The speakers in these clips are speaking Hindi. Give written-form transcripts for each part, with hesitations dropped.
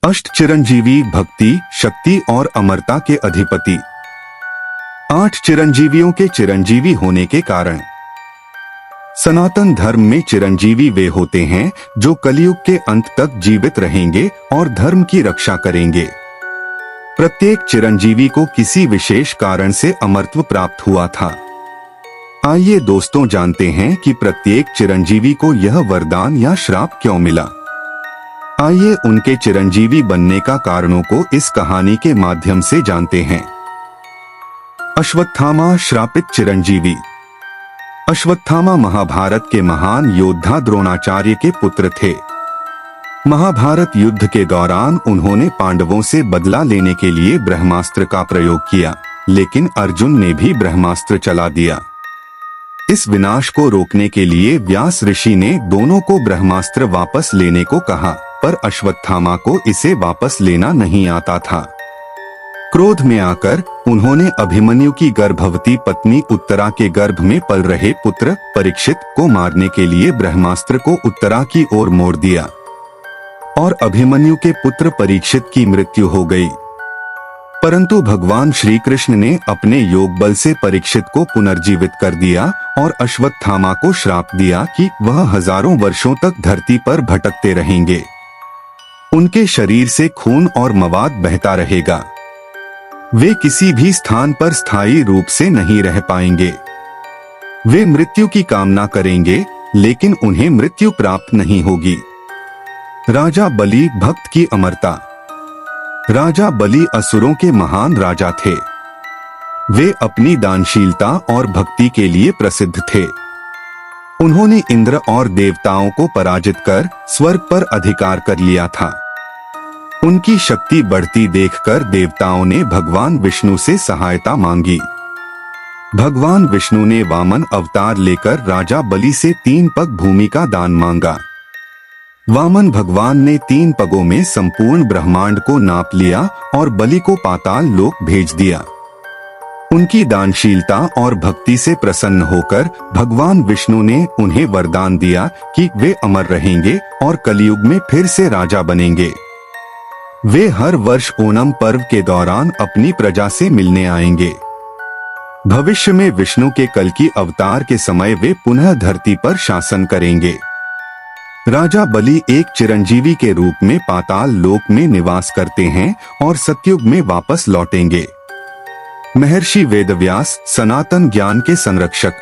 अष्ट चिरंजीवी भक्ति, शक्ति और अमरता के अधिपति। 8 चिरंजीवियों के चिरंजीवी होने के कारण। सनातन धर्म में चिरंजीवी वे होते हैं जो कलयुग के अंत तक जीवित रहेंगे और धर्म की रक्षा करेंगे। प्रत्येक चिरंजीवी को किसी विशेष कारण से अमरत्व प्राप्त हुआ था। आइए दोस्तों जानते हैं कि प्रत्येक चिरंजीवी को यह वरदान या श्राप क्यों मिला। आइए उनके चिरंजीवी बनने का कारणों को इस कहानी के माध्यम से जानते हैं। अश्वत्थामा श्रापित चिरंजीवी। अश्वत्थामा महाभारत के महान योद्धा द्रोणाचार्य के पुत्र थे। महाभारत युद्ध के दौरान उन्होंने पांडवों से बदला लेने के लिए ब्रह्मास्त्र का प्रयोग किया, लेकिन अर्जुन ने भी ब्रह्मास्त्र चला दिया। इस विनाश को रोकने के लिए व्यास ऋषि ने दोनों को ब्रह्मास्त्र वापस लेने को कहा, पर अश्वत्थामा को इसे वापस लेना नहीं आता था। क्रोध में आकर उन्होंने अभिमन्यु की गर्भवती पत्नी उत्तरा के गर्भ में पल रहे पुत्र परीक्षित को मारने के लिए ब्रह्मास्त्र को उत्तरा की ओर मोड़ दिया और अभिमन्यु के पुत्र परीक्षित की मृत्यु हो गई। परंतु भगवान श्री कृष्ण ने अपने योग बल से परीक्षित को पुनर्जीवित कर दिया और अश्वत्थामा को श्राप दिया कि वह हजारों वर्षों तक धरती पर भटकते रहेंगे। उनके शरीर से खून और मवाद बहता रहेगा। वे किसी भी स्थान पर स्थायी रूप से नहीं रह पाएंगे। वे मृत्यु की कामना करेंगे, लेकिन उन्हें मृत्यु प्राप्त नहीं होगी। राजा बलि भक्त की अमरता। राजा बलि असुरों के महान राजा थे। वे अपनी दानशीलता और भक्ति के लिए प्रसिद्ध थे। उन्होंने इंद्र और देवताओं को पराजित कर स्वर्ग पर अधिकार कर लिया था। उनकी शक्ति बढ़ती देखकर देवताओं ने भगवान विष्णु से सहायता मांगी। भगवान विष्णु ने वामन अवतार लेकर राजा बलि से 3 पग भूमि का दान मांगा। वामन भगवान ने 3 पगों में संपूर्ण ब्रह्मांड को नाप लिया और बलि को पाताल लोक भेज दिया। उनकी दानशीलता और भक्ति से प्रसन्न होकर भगवान विष्णु ने उन्हें वरदान दिया कि वे अमर रहेंगे और कलयुग में फिर से राजा बनेंगे। वे हर वर्ष ओणम पर्व के दौरान अपनी प्रजा से मिलने आएंगे। भविष्य में विष्णु के कल्कि अवतार के समय वे पुनः धरती पर शासन करेंगे। राजा बलि एक चिरंजीवी के रूप में पाताल लोक में निवास करते हैं और सतयुग में वापस लौटेंगे। महर्षि वेदव्यास सनातन ज्ञान के संरक्षक।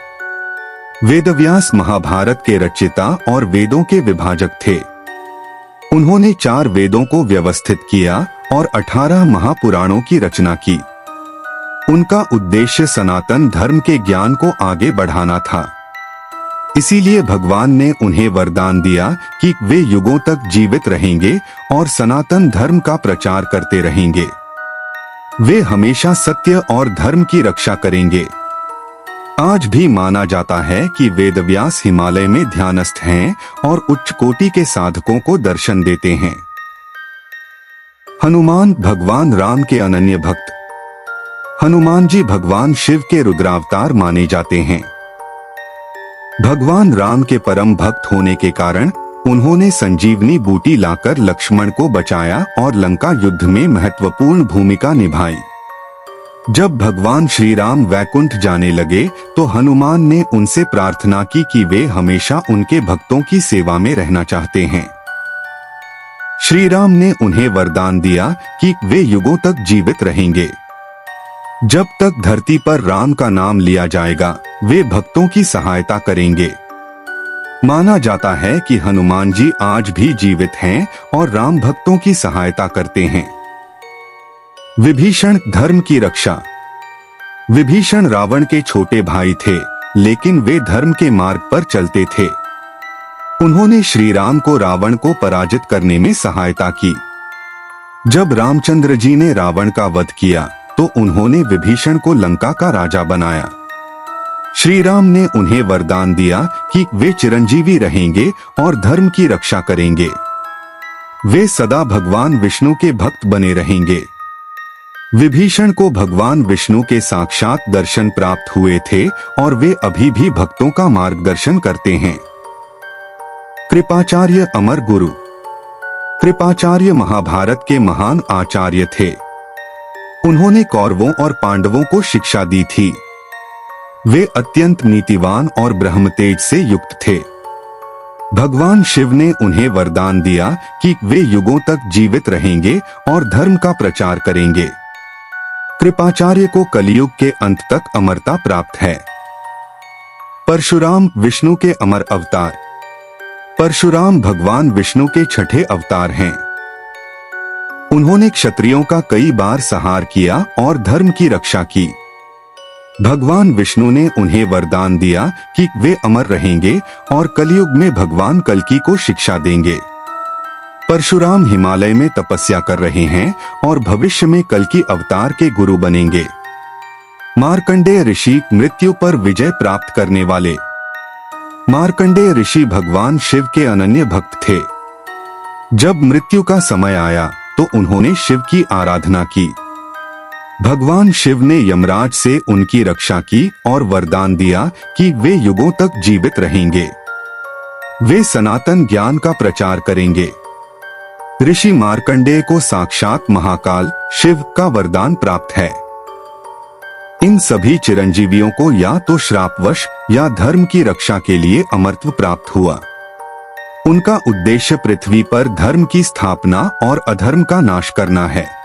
वेदव्यास महाभारत के रचयिता और वेदों के विभाजक थे। उन्होंने 4 वेदों को व्यवस्थित किया और 18 महापुराणों की रचना की। उनका उद्देश्य सनातन धर्म के ज्ञान को आगे बढ़ाना था। इसीलिए भगवान ने उन्हें वरदान दिया कि वे युगों तक जीवित रहेंगे और सनातन धर्म का प्रचार करते रहेंगे। वे हमेशा सत्य और धर्म की रक्षा करेंगे। आज भी माना जाता है कि वेदव्यास हिमालय में ध्यानस्थ हैं और उच्च कोटि के साधकों को दर्शन देते हैं। हनुमान भगवान राम के अनन्य भक्त। हनुमान जी भगवान शिव के रुद्रावतार माने जाते हैं। भगवान राम के परम भक्त होने के कारण उन्होंने संजीवनी बूटी लाकर लक्ष्मण को बचाया और लंका युद्ध में महत्वपूर्ण भूमिका निभाई। जब भगवान श्री राम वैकुंठ जाने लगे तो हनुमान ने उनसे प्रार्थना की कि वे हमेशा उनके भक्तों की सेवा में रहना चाहते हैं। श्री राम ने उन्हें वरदान दिया कि वे युगों तक जीवित रहेंगे। जब तक धरती पर राम का नाम लिया जाएगा, वे भक्तों की सहायता करेंगे। माना जाता है कि हनुमान जी आज भी जीवित हैं और राम भक्तों की सहायता करते हैं। विभीषण धर्म की रक्षा। विभीषण रावण के छोटे भाई थे, लेकिन वे धर्म के मार्ग पर चलते थे। उन्होंने श्री राम को रावण को पराजित करने में सहायता की। जब रामचंद्र जी ने रावण का वध किया तो उन्होंने विभीषण को लंका का राजा बनाया। श्री राम ने उन्हें वरदान दिया कि वे चिरंजीवी रहेंगे और धर्म की रक्षा करेंगे। वे सदा भगवान विष्णु के भक्त बने रहेंगे। विभीषण को भगवान विष्णु के साक्षात दर्शन प्राप्त हुए थे और वे अभी भी भक्तों का मार्गदर्शन करते हैं। कृपाचार्य अमर गुरु। कृपाचार्य महाभारत के महान आचार्य थे। उन्होंने कौरवों और पांडवों को शिक्षा दी थी। वे अत्यंत नीतिवान और ब्रह्मतेज से युक्त थे। भगवान शिव ने उन्हें वरदान दिया कि वे युगों तक जीवित रहेंगे और धर्म का प्रचार करेंगे। कृपाचार्य को कलियुग के अंत तक अमरता प्राप्त है। परशुराम विष्णु के अमर अवतार। परशुराम भगवान विष्णु के छठे अवतार हैं। उन्होंने क्षत्रियों का कई बार संहार किया और धर्म की रक्षा की। भगवान विष्णु ने उन्हें वरदान दिया कि वे अमर रहेंगे और कलयुग में भगवान कल्कि को शिक्षा देंगे। परशुराम हिमालय में तपस्या कर रहे हैं और भविष्य में कल्कि अवतार के गुरु बनेंगे। मार्कंडेय ऋषि मृत्यु पर विजय प्राप्त करने वाले। मार्कंडेय ऋषि भगवान शिव के अनन्य भक्त थे। जब मृत्यु का समय आया तो उन्होंने शिव की आराधना की। भगवान शिव ने यमराज से उनकी रक्षा की और वरदान दिया कि वे युगों तक जीवित रहेंगे। वे सनातन ज्ञान का प्रचार करेंगे। ऋषि मार्कंडेय को साक्षात महाकाल शिव का वरदान प्राप्त है। इन सभी चिरंजीवियों को या तो श्रापवश या धर्म की रक्षा के लिए अमरत्व प्राप्त हुआ। उनका उद्देश्य पृथ्वी पर धर्म की स्थापना और अधर्म का नाश करना है।